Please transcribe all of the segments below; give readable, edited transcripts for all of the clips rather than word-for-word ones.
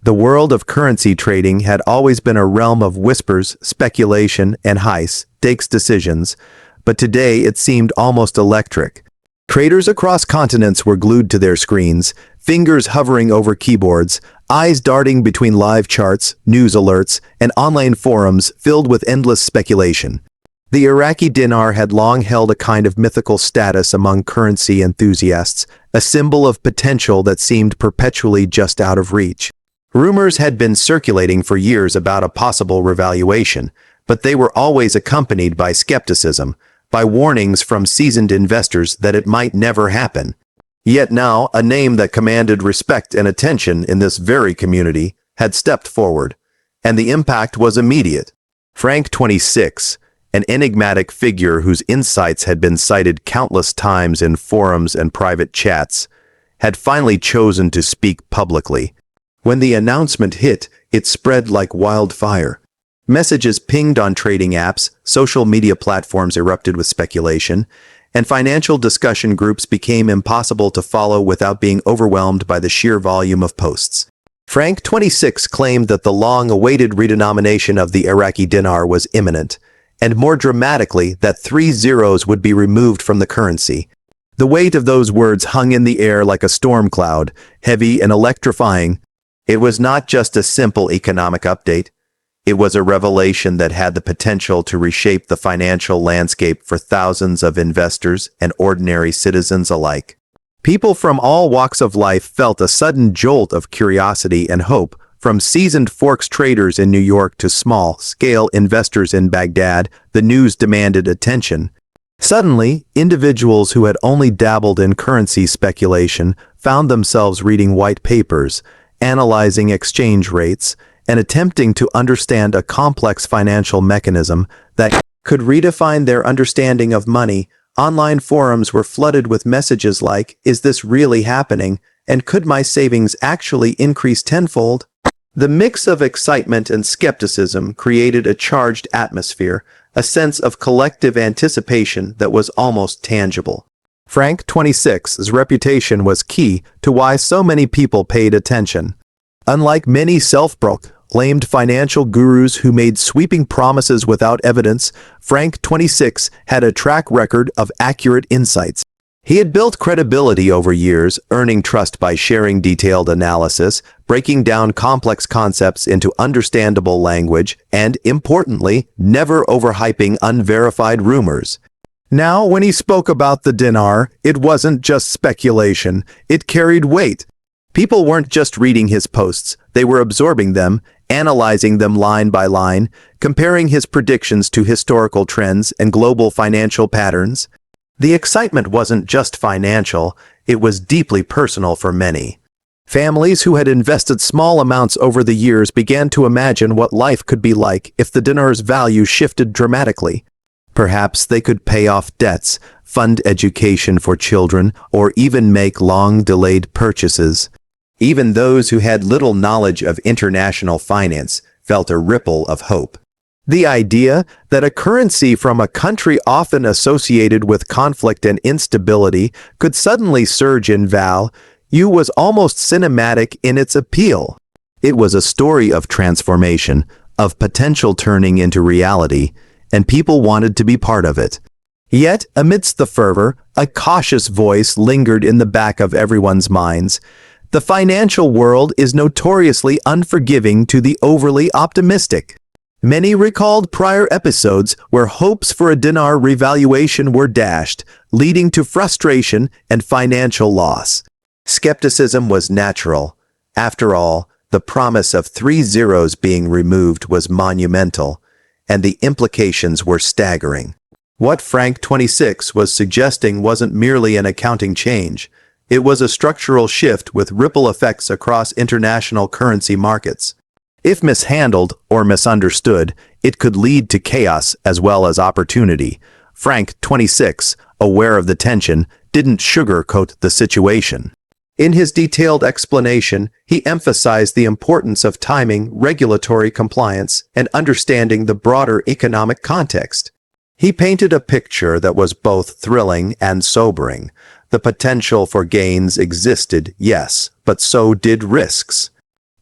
The world of currency trading had always been a realm of whispers, speculation, and high-stakes decisions, but today it seemed almost electric. Traders across continents were glued to their screens, fingers hovering over keyboards, eyes darting between live charts, news alerts, and online forums filled with endless speculation. The Iraqi dinar had long held a kind of mythical status among currency enthusiasts, a symbol of potential that seemed perpetually just out of reach. Rumors had been circulating for years about a possible revaluation, but they were always accompanied by skepticism, by warnings from seasoned investors that it might never happen. Yet now, a name that commanded respect and attention in this very community had stepped forward, and the impact was immediate. Frank 26, an enigmatic figure whose insights had been cited countless times in forums and private chats, had finally chosen to speak publicly. When the announcement hit, it spread like wildfire. Messages pinged on trading apps, social media platforms erupted with speculation, and financial discussion groups became impossible to follow without being overwhelmed by the sheer volume of posts. Frank 26 claimed that the long-awaited redenomination of the Iraqi dinar was imminent, and more dramatically that 3 zeros would be removed from the currency. The weight of those words hung in the air like a storm cloud, heavy and electrifying. It was not just a simple economic update. It was a revelation that had the potential to reshape the financial landscape for thousands of investors and ordinary citizens alike. People from all walks of life felt a sudden jolt of curiosity and hope, from seasoned Forex traders in New York to small-scale investors in Baghdad. The news demanded attention. Suddenly, individuals who had only dabbled in currency speculation found themselves reading white papers, analyzing exchange rates, and attempting to understand a complex financial mechanism that could redefine their understanding of money. Online forums were flooded with messages like, "Is this really happening? And could my savings actually increase tenfold?" The mix of excitement and skepticism created a charged atmosphere, a sense of collective anticipation that was almost tangible. Frank 26's reputation was key to why so many people paid attention. Unlike many self-proclaimed financial gurus who made sweeping promises without evidence, Frank 26 had a track record of accurate insights. He had built credibility over years, earning trust by sharing detailed analysis, breaking down complex concepts into understandable language, and, importantly, never overhyping unverified rumors. Now, when he spoke about the dinar, it wasn't just speculation, it carried weight. People weren't just reading his posts, they were absorbing them, analyzing them line by line, comparing his predictions to historical trends and global financial patterns. The excitement wasn't just financial, it was deeply personal for many. Families who had invested small amounts over the years began to imagine what life could be like if the dinar's value shifted dramatically. Perhaps they could pay off debts, fund education for children, or even make long-delayed purchases. Even those who had little knowledge of international finance felt a ripple of hope. The idea that a currency from a country often associated with conflict and instability could suddenly surge in value was almost cinematic in its appeal. It was a story of transformation, of potential turning into reality, and people wanted to be part of it. Yet, amidst the fervor, a cautious voice lingered in the back of everyone's minds. The financial world is notoriously unforgiving to the overly optimistic. Many recalled prior episodes where hopes for a dinar revaluation were dashed, leading to frustration and financial loss. Skepticism was natural. After all, the promise of 3 zeros being removed was monumental, and the implications were staggering. What Frank 26 was suggesting wasn't merely an accounting change. It was a structural shift with ripple effects across international currency markets. If mishandled or misunderstood, it could lead to chaos as well as opportunity. Frank 26, aware of the tension, didn't sugarcoat the situation. In his detailed explanation, he emphasized the importance of timing, regulatory compliance, and understanding the broader economic context. He painted a picture that was both thrilling and sobering. The potential for gains existed, yes, but so did risks.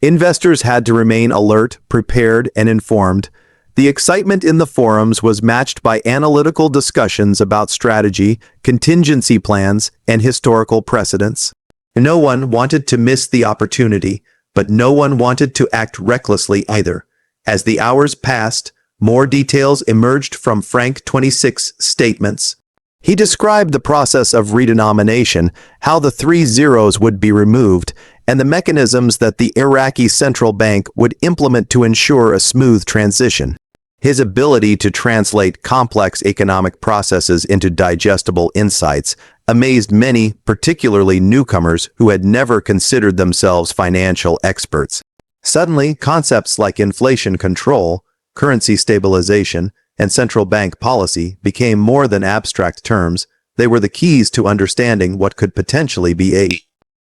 Investors had to remain alert, prepared, and informed. The excitement in the forums was matched by analytical discussions about strategy, contingency plans, and historical precedents. No one wanted to miss the opportunity, but no one wanted to act recklessly either. As the hours passed, more details emerged from Frank 26's statements. He described the process of redenomination, how the 3 zeros would be removed, and the mechanisms that the Iraqi central bank would implement to ensure a smooth transition. His ability to translate complex economic processes into digestible insights amazed many, particularly newcomers who had never considered themselves financial experts. Suddenly, concepts like inflation control, currency stabilization, and central bank policy became more than abstract terms. They were the keys to understanding what could potentially be a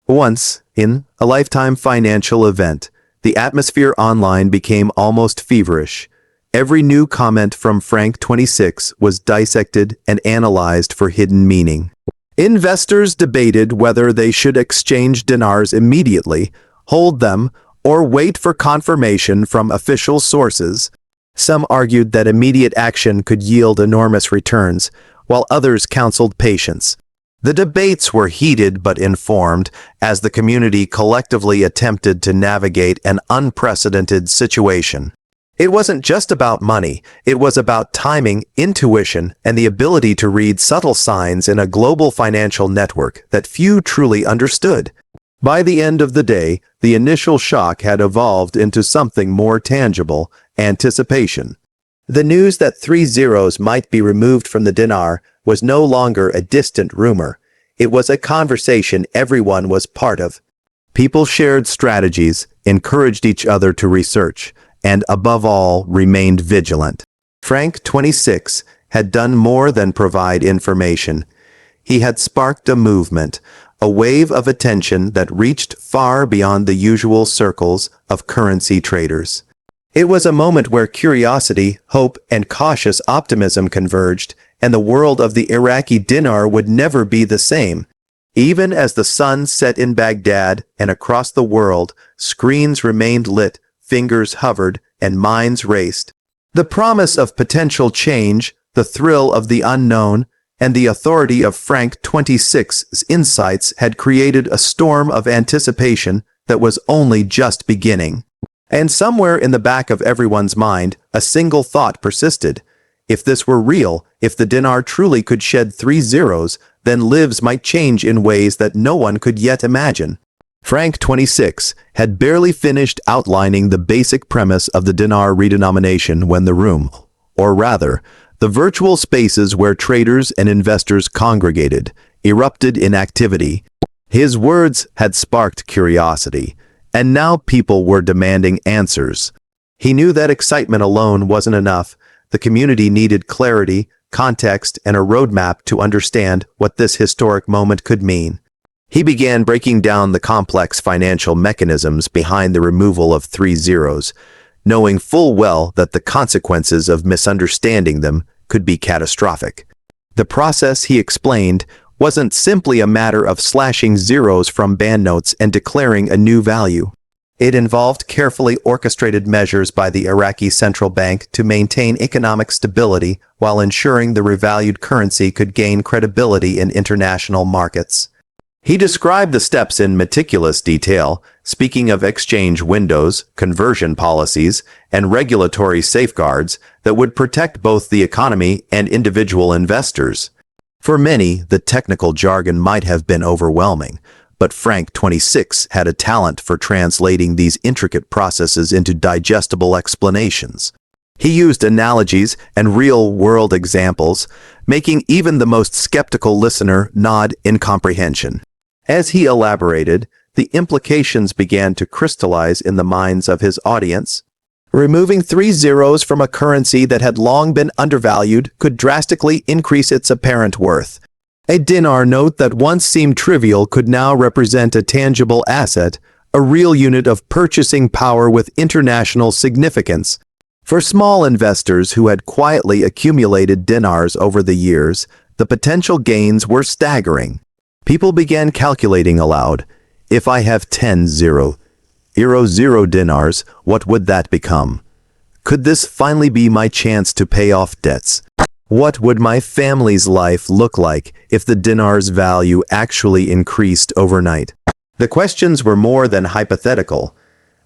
once-in-a-lifetime financial event. The atmosphere online became almost feverish. Every new comment from Frank 26 was dissected and analyzed for hidden meaning. Investors debated whether they should exchange dinars immediately, hold them, or wait for confirmation from official sources. Some argued that immediate action could yield enormous returns, while others counseled patience. The debates were heated but informed as the community collectively attempted to navigate an unprecedented situation. It wasn't just about money, it was about timing, intuition, and the ability to read subtle signs in a global financial network that few truly understood. By the end of the day, the initial shock had evolved into something more tangible: anticipation. The news that 3 zeros might be removed from the dinar was no longer a distant rumor. It was a conversation everyone was part of. People shared strategies, encouraged each other to research, and above all, remained vigilant. Frank 26 had done more than provide information. He had sparked a movement, a wave of attention that reached far beyond the usual circles of currency traders. It was a moment where curiosity, hope, and cautious optimism converged, and the world of the Iraqi dinar would never be the same. Even as the sun set in Baghdad and across the world, screens remained lit, fingers hovered, and minds raced. The promise of potential change, the thrill of the unknown, and the authority of Frank 26's insights had created a storm of anticipation that was only just beginning. And somewhere in the back of everyone's mind, a single thought persisted. If this were real, if the dinar truly could shed 3 zeros, then lives might change in ways that no one could yet imagine. Frank 26 had barely finished outlining the basic premise of the dinar redenomination when the room, or rather, the virtual spaces where traders and investors congregated, erupted in activity. His words had sparked curiosity, and now people were demanding answers. He knew that excitement alone wasn't enough. The community needed clarity, context, and a roadmap to understand what this historic moment could mean. He began breaking down the complex financial mechanisms behind the removal of 3 zeros, knowing full well that the consequences of misunderstanding them could be catastrophic. The process, he explained, wasn't simply a matter of slashing zeros from banknotes and declaring a new value. It involved carefully orchestrated measures by the Iraqi central bank to maintain economic stability while ensuring the revalued currency could gain credibility in international markets. He described the steps in meticulous detail, speaking of exchange windows, conversion policies, and regulatory safeguards that would protect both the economy and individual investors. For many, the technical jargon might have been overwhelming, but Frank 26 had a talent for translating these intricate processes into digestible explanations. He used analogies and real-world examples, making even the most skeptical listener nod in comprehension. As he elaborated, the implications began to crystallize in the minds of his audience. Removing 3 zeros from a currency that had long been undervalued could drastically increase its apparent worth. A dinar note that once seemed trivial could now represent a tangible asset, a real unit of purchasing power with international significance. For small investors who had quietly accumulated dinars over the years, the potential gains were staggering. People began calculating aloud. If I have 10 zero, zero dinars, what would that become? Could this finally be my chance to pay off debts? What would my family's life look like if the dinar's value actually increased overnight? The questions were more than hypothetical.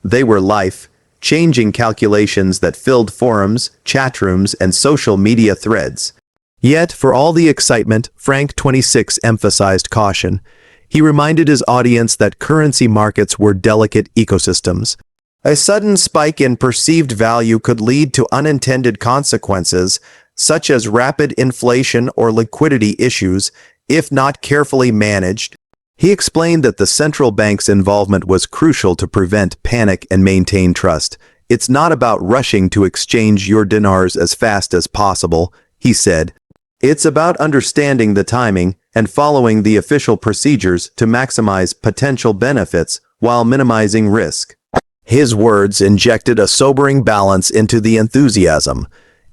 They were life-changing calculations that filled forums, chat rooms, and social media threads. Yet, for all the excitement, Frank 26 emphasized caution. He reminded his audience that currency markets were delicate ecosystems. A sudden spike in perceived value could lead to unintended consequences, such as rapid inflation or liquidity issues, if not carefully managed. He explained that the central bank's involvement was crucial to prevent panic and maintain trust. It's not about rushing to exchange your dinars as fast as possible, he said. It's about understanding the timing and following the official procedures to maximize potential benefits while minimizing risk. His words injected a sobering balance into the enthusiasm,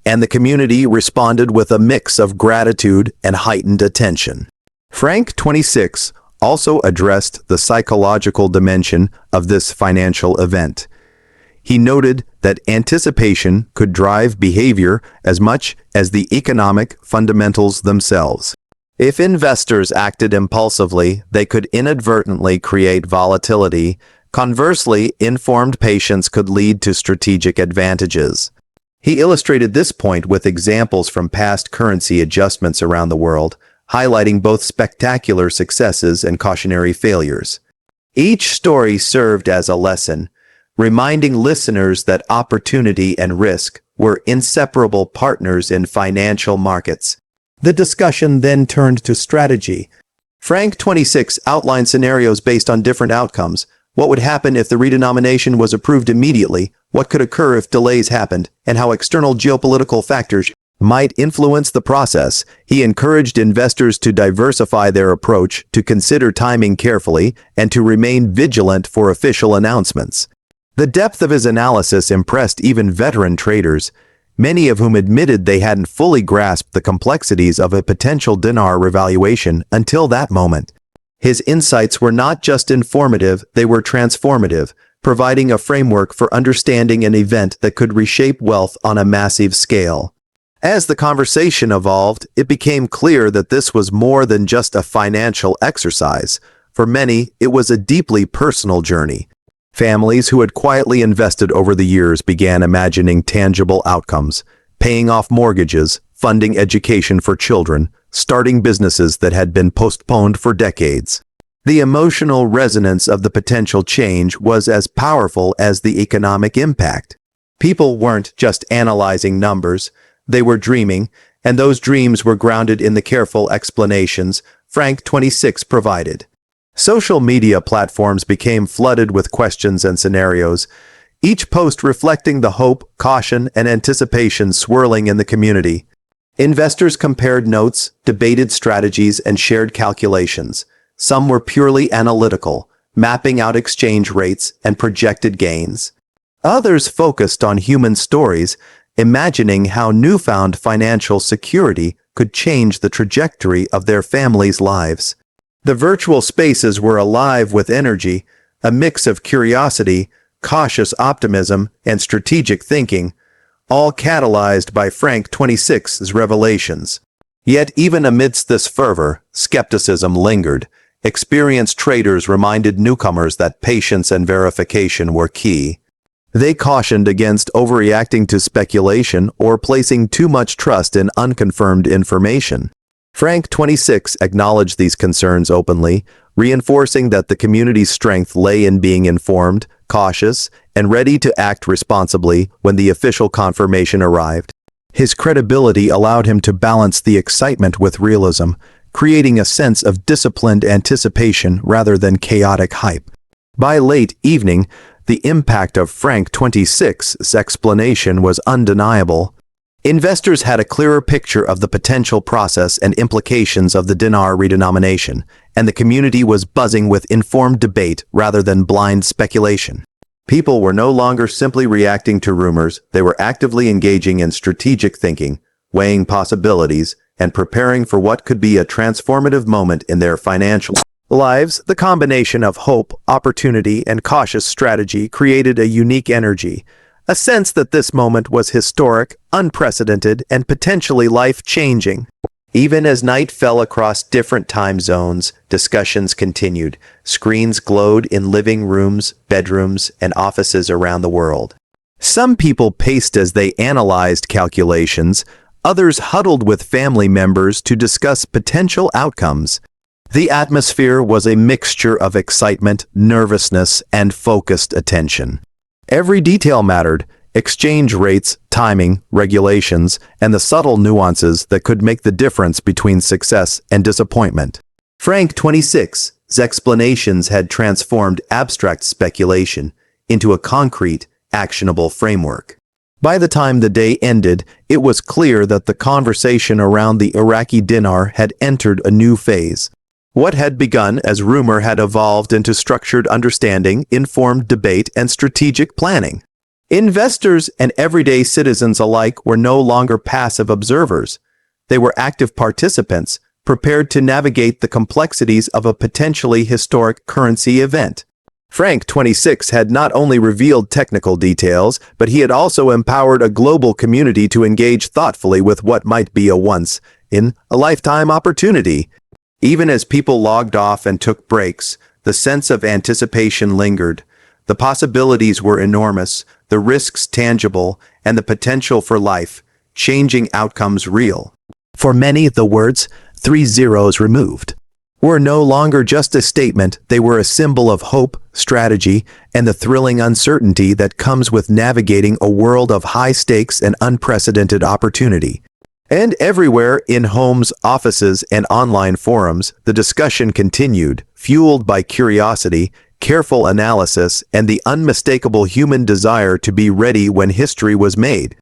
and the community responded with a mix of gratitude and heightened attention. Frank 26 also addressed the psychological dimension of this financial event. He noted that anticipation could drive behavior as much as the economic fundamentals themselves. If investors acted impulsively, they could inadvertently create volatility. Conversely, informed patience could lead to strategic advantages. He illustrated this point with examples from past currency adjustments around the world, highlighting both spectacular successes and cautionary failures. Each story served as a lesson, reminding listeners that opportunity and risk were inseparable partners in financial markets. The discussion then turned to strategy. Frank 26 outlined scenarios based on different outcomes. What would happen if the redenomination was approved immediately? What could occur if delays happened? And how external geopolitical factors might influence the process. He encouraged investors to diversify their approach, to consider timing carefully, and to remain vigilant for official announcements. The depth of his analysis impressed even veteran traders, many of whom admitted they hadn't fully grasped the complexities of a potential dinar revaluation until that moment. His insights were not just informative, they were transformative, providing a framework for understanding an event that could reshape wealth on a massive scale. As the conversation evolved, it became clear that this was more than just a financial exercise. For many, it was a deeply personal journey. Families who had quietly invested over the years began imagining tangible outcomes, paying off mortgages, funding education for children, starting businesses that had been postponed for decades. The emotional resonance of the potential change was as powerful as the economic impact. People weren't just analyzing numbers, they were dreaming, and those dreams were grounded in the careful explanations Frank 26 provided. Social media platforms became flooded with questions and scenarios, each post reflecting the hope, caution, and anticipation swirling in the community. Investors compared notes, debated strategies, and shared calculations. Some were purely analytical, mapping out exchange rates and projected gains. Others focused on human stories, imagining how newfound financial security could change the trajectory of their families' lives. The virtual spaces were alive with energy, a mix of curiosity, cautious optimism, and strategic thinking, all catalyzed by Frank 26's revelations. Yet even amidst this fervor, skepticism lingered. Experienced traders reminded newcomers that patience and verification were key. They cautioned against overreacting to speculation or placing too much trust in unconfirmed information. Frank 26 acknowledged these concerns openly, reinforcing that the community's strength lay in being informed, cautious, and ready to act responsibly when the official confirmation arrived. His credibility allowed him to balance the excitement with realism, creating a sense of disciplined anticipation rather than chaotic hype. By late evening, the impact of Frank 26's explanation was undeniable. Investors had a clearer picture of the potential process and implications of the dinar redenomination, and the community was buzzing with informed debate rather than blind speculation. People were no longer simply reacting to rumors, they were actively engaging in strategic thinking, weighing possibilities, and preparing for what could be a transformative moment in their financial lives, the combination of hope, opportunity, and cautious strategy created a unique energy, a sense that this moment was historic, unprecedented, and potentially life-changing. Even as night fell across different time zones, discussions continued. Screens glowed in living rooms, bedrooms, and offices around the world. Some people paced as they analyzed calculations, others huddled with family members to discuss potential outcomes. The atmosphere was a mixture of excitement, nervousness, and focused attention. Every detail mattered: exchange rates, timing, regulations, and the subtle nuances that could make the difference between success and disappointment. Frank 26's explanations had transformed abstract speculation into a concrete, actionable framework. By the time the day ended, it was clear that the conversation around the Iraqi dinar had entered a new phase. What had begun as rumor had evolved into structured understanding, informed debate, and strategic planning. Investors and everyday citizens alike were no longer passive observers. They were active participants, prepared to navigate the complexities of a potentially historic currency event. Frank 26 had not only revealed technical details, but he had also empowered a global community to engage thoughtfully with what might be a once-in-a-lifetime opportunity. Even as people logged off and took breaks, the sense of anticipation lingered. The possibilities were enormous, the risks tangible, and the potential for life-changing outcomes real. For many, the words, 3 zeros removed, were no longer just a statement. They were a symbol of hope, strategy, and the thrilling uncertainty that comes with navigating a world of high stakes and unprecedented opportunity. And everywhere, in homes, offices, and online forums, the discussion continued, fueled by curiosity, careful analysis, and the unmistakable human desire to be ready when history was made.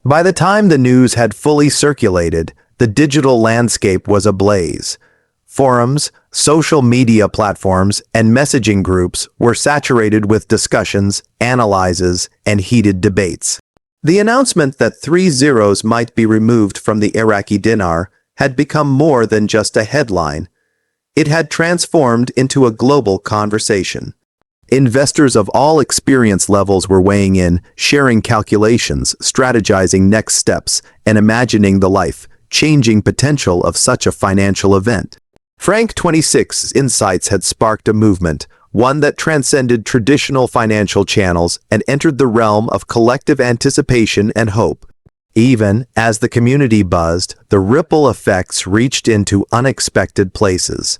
By the time the news had fully circulated, the digital landscape was ablaze. Forums, social media platforms, and messaging groups were saturated with discussions, analyses, and heated debates. The announcement that 3 zeros might be removed from the Iraqi dinar had become more than just a headline. It had transformed into a global conversation. Investors of all experience levels were weighing in, sharing calculations, strategizing next steps, and imagining the life-changing potential of such a financial event. Frank 26's insights had sparked a movement, one that transcended traditional financial channels and entered the realm of collective anticipation and hope. Even as the community buzzed, the ripple effects reached into unexpected places.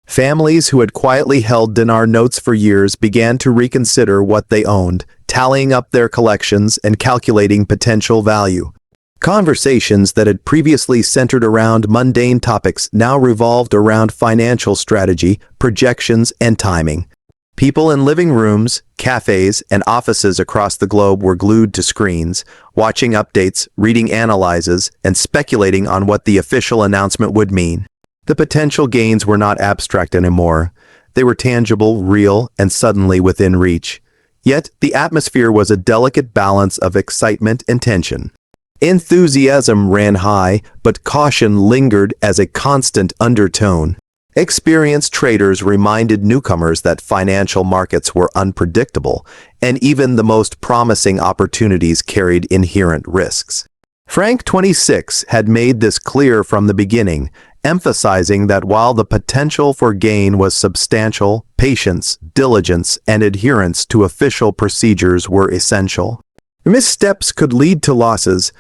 Families who had quietly held dinar notes for years began to reconsider what they owned, tallying up their collections and calculating potential value. Conversations that had previously centered around mundane topics now revolved around financial strategy, projections, and timing. People in living rooms, cafes, and offices across the globe were glued to screens, watching updates, reading analyses, and speculating on what the official announcement would mean. The potential gains were not abstract anymore. They were tangible, real, and suddenly within reach. Yet, the atmosphere was a delicate balance of excitement and tension. Enthusiasm ran high, but caution lingered as a constant undertone. Experienced traders reminded newcomers that financial markets were unpredictable, and even the most promising opportunities carried inherent risks. Frank 26 had made this clear from the beginning, emphasizing that while the potential for gain was substantial, patience, diligence, and adherence to official procedures were essential. Missteps could lead to losses,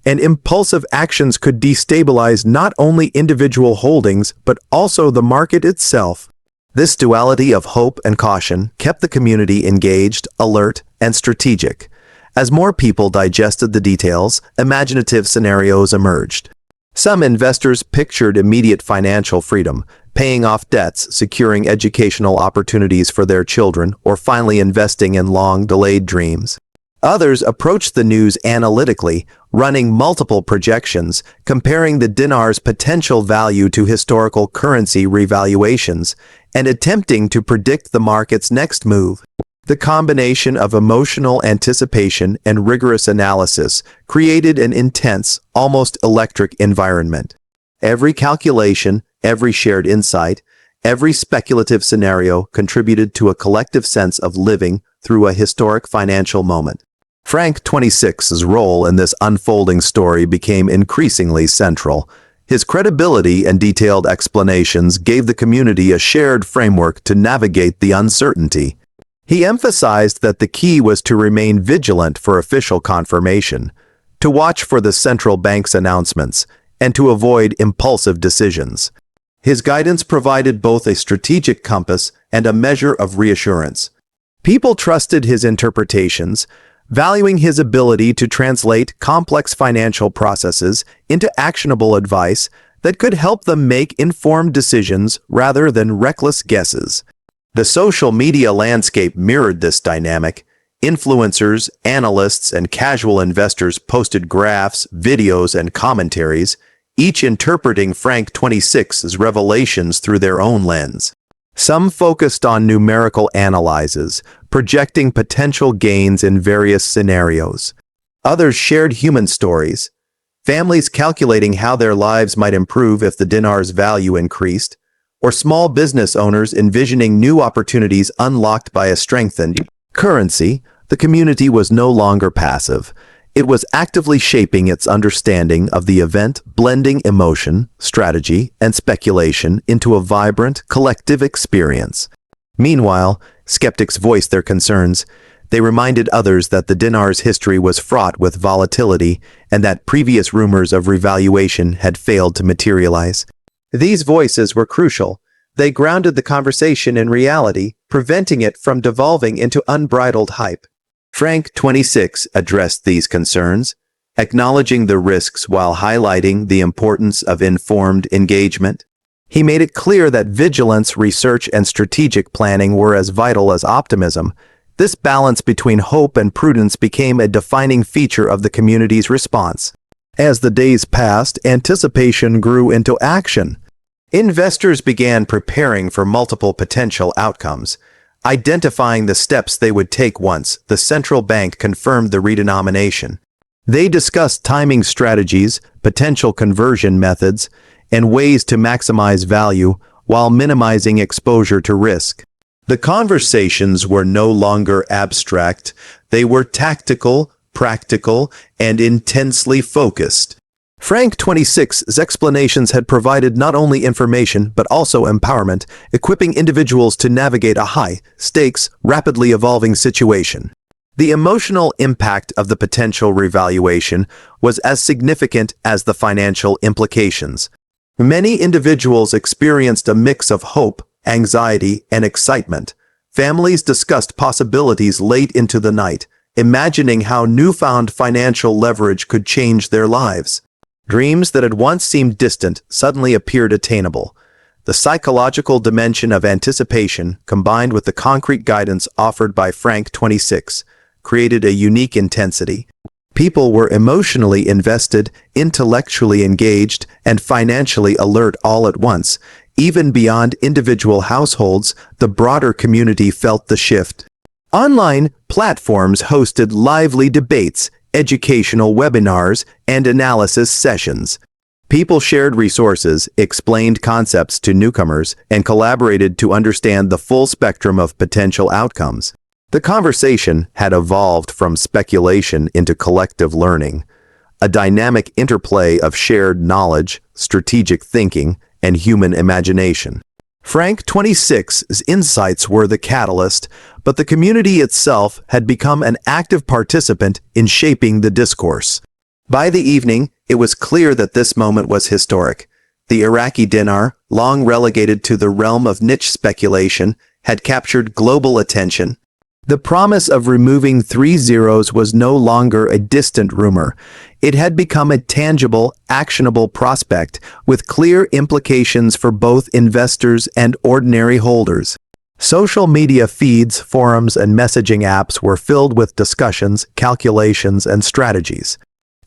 and impulsive actions could destabilize not only individual holdings but also the market itself. This duality of hope and caution kept the community engaged, alert, and strategic. As more people digested the details, imaginative scenarios emerged. Some investors pictured immediate financial freedom, paying off debts, securing educational opportunities for their children, or finally investing in long-delayed dreams. Others approached the news analytically, running multiple projections, comparing the dinar's potential value to historical currency revaluations, and attempting to predict the market's next move. The combination of emotional anticipation and rigorous analysis created an intense, almost electric environment. Every calculation, every shared insight, Every speculative scenario contributed to a collective sense of living through a historic financial moment. Frank 26's role in this unfolding story became increasingly central. His credibility and detailed explanations gave the community a shared framework to navigate the uncertainty. He emphasized that the key was to remain vigilant for official confirmation, to watch for the central bank's announcements, and to avoid impulsive decisions. His guidance provided both a strategic compass and a measure of reassurance. People trusted his interpretations, valuing his ability to translate complex financial processes into actionable advice that could help them make informed decisions rather than reckless guesses. The social media landscape mirrored this dynamic. Influencers, analysts, and casual investors posted graphs, videos, and commentaries, each interpreting Frank 26's revelations through their own lens. Some focused on numerical analyses, projecting potential gains in various scenarios. Others shared human stories, families calculating how their lives might improve if the dinar's value increased, or small business owners envisioning new opportunities unlocked by a strengthened currency. The community was no longer passive. It was actively shaping its understanding of the event, blending emotion, strategy, and speculation into a vibrant, collective experience. Meanwhile, skeptics voiced their concerns. They reminded others that the dinar's history was fraught with volatility and that previous rumors of revaluation had failed to materialize. These voices were crucial. They grounded the conversation in reality, preventing it from devolving into unbridled hype. Frank 26 addressed these concerns, acknowledging the risks while highlighting the importance of informed engagement. He made it clear that vigilance, research, and strategic planning were as vital as optimism. This balance between hope and prudence became a defining feature of the community's response. As the days passed, anticipation grew into action. Investors began preparing for multiple potential outcomes, identifying the steps they would take once the central bank confirmed the redenomination. They discussed timing strategies, potential conversion methods, and ways to maximize value while minimizing exposure to risk. The conversations were no longer abstract. They were tactical, practical, and intensely focused. Frank 26's explanations had provided not only information but also empowerment, equipping individuals to navigate a high-stakes, rapidly evolving situation. The emotional impact of the potential revaluation was as significant as the financial implications. Many individuals experienced a mix of hope, anxiety, and excitement. Families discussed possibilities late into the night, imagining how newfound financial leverage could change their lives. Dreams that had once seemed distant suddenly appeared attainable. The psychological dimension of anticipation, combined with the concrete guidance offered by Frank 26, created a unique intensity. People were emotionally invested, intellectually engaged, and financially alert all at once. Even beyond individual households, the broader community felt the shift. Online platforms hosted lively debates, educational webinars, and analysis sessions. People shared resources, explained concepts to newcomers, and collaborated to understand the full spectrum of potential outcomes. The conversation had evolved from speculation into collective learning, a dynamic interplay of shared knowledge, strategic thinking, and human imagination. Frank 26's insights were the catalyst, but the community itself had become an active participant in shaping the discourse. By the evening, it was clear that this moment was historic. The Iraqi dinar, long relegated to the realm of niche speculation, had captured global attention. The promise of removing 3 zeros was no longer a distant rumor. It had become a tangible, actionable prospect with clear implications for both investors and ordinary holders. Social media feeds, forums, and messaging apps were filled with discussions, calculations, and strategies.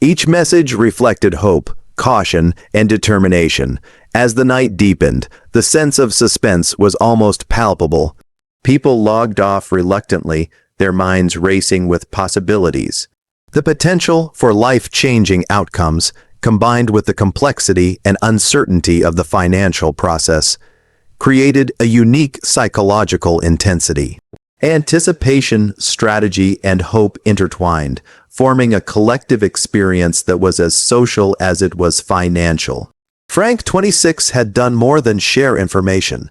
Each message reflected hope, caution, and determination. As the night deepened, the sense of suspense was almost palpable. People logged off reluctantly, their minds racing with possibilities. The potential for life-changing outcomes, combined with the complexity and uncertainty of the financial process, created a unique psychological intensity. Anticipation, strategy, and hope intertwined, forming a collective experience that was as social as it was financial. Frank 26 had done more than share information.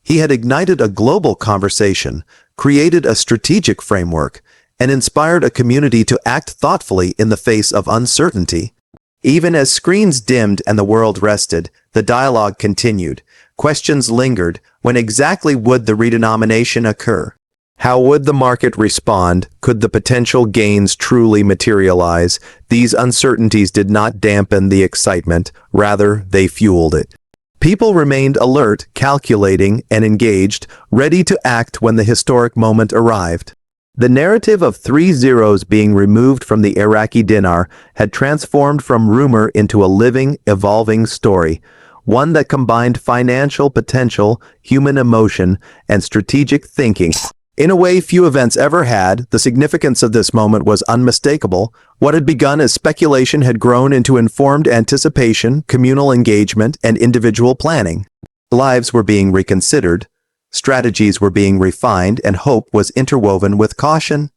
He had ignited a global conversation, created a strategic framework, and inspired a community to act thoughtfully in the face of uncertainty. Even as screens dimmed and the world rested, the dialogue continued. Questions lingered. When exactly would the redenomination occur? How would the market respond? Could the potential gains truly materialize? These uncertainties did not dampen the excitement, rather, they fueled it. People remained alert, calculating, and engaged, ready to act when the historic moment arrived. The narrative of 3 zeros being removed from the Iraqi dinar had transformed from rumor into a living, evolving story, one that combined financial potential, human emotion, and strategic thinking. In a way few events ever had, the significance of this moment was unmistakable. What had begun as speculation had grown into informed anticipation, communal engagement, and individual planning. Lives were being reconsidered, strategies were being refined, and hope was interwoven with caution.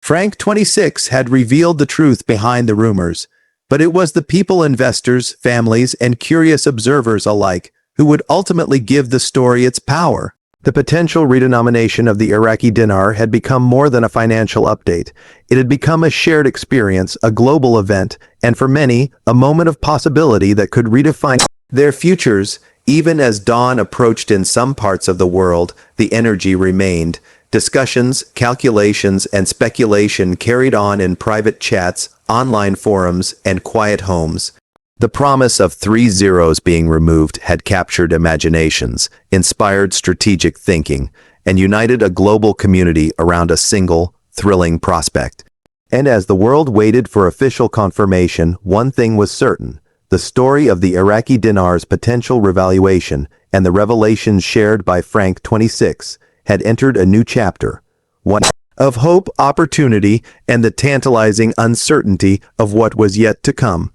Frank 26 had revealed the truth behind the rumors, but it was the people, investors, families, and curious observers alike who would ultimately give the story its power. The potential redenomination of the Iraqi dinar had become more than a financial update. It had become a shared experience, a global event, and for many, a moment of possibility that could redefine their futures. Even as dawn approached in some parts of the world, the energy remained. Discussions, calculations, and speculation carried on in private chats, online forums, and quiet homes. The promise of 3 zeros being removed had captured imaginations, inspired strategic thinking, and united a global community around a single, thrilling prospect. And as the world waited for official confirmation, one thing was certain: the story of the Iraqi dinar's potential revaluation and the revelations shared by Frank 26 had entered a new chapter, one of hope, opportunity, and the tantalizing uncertainty of what was yet to come.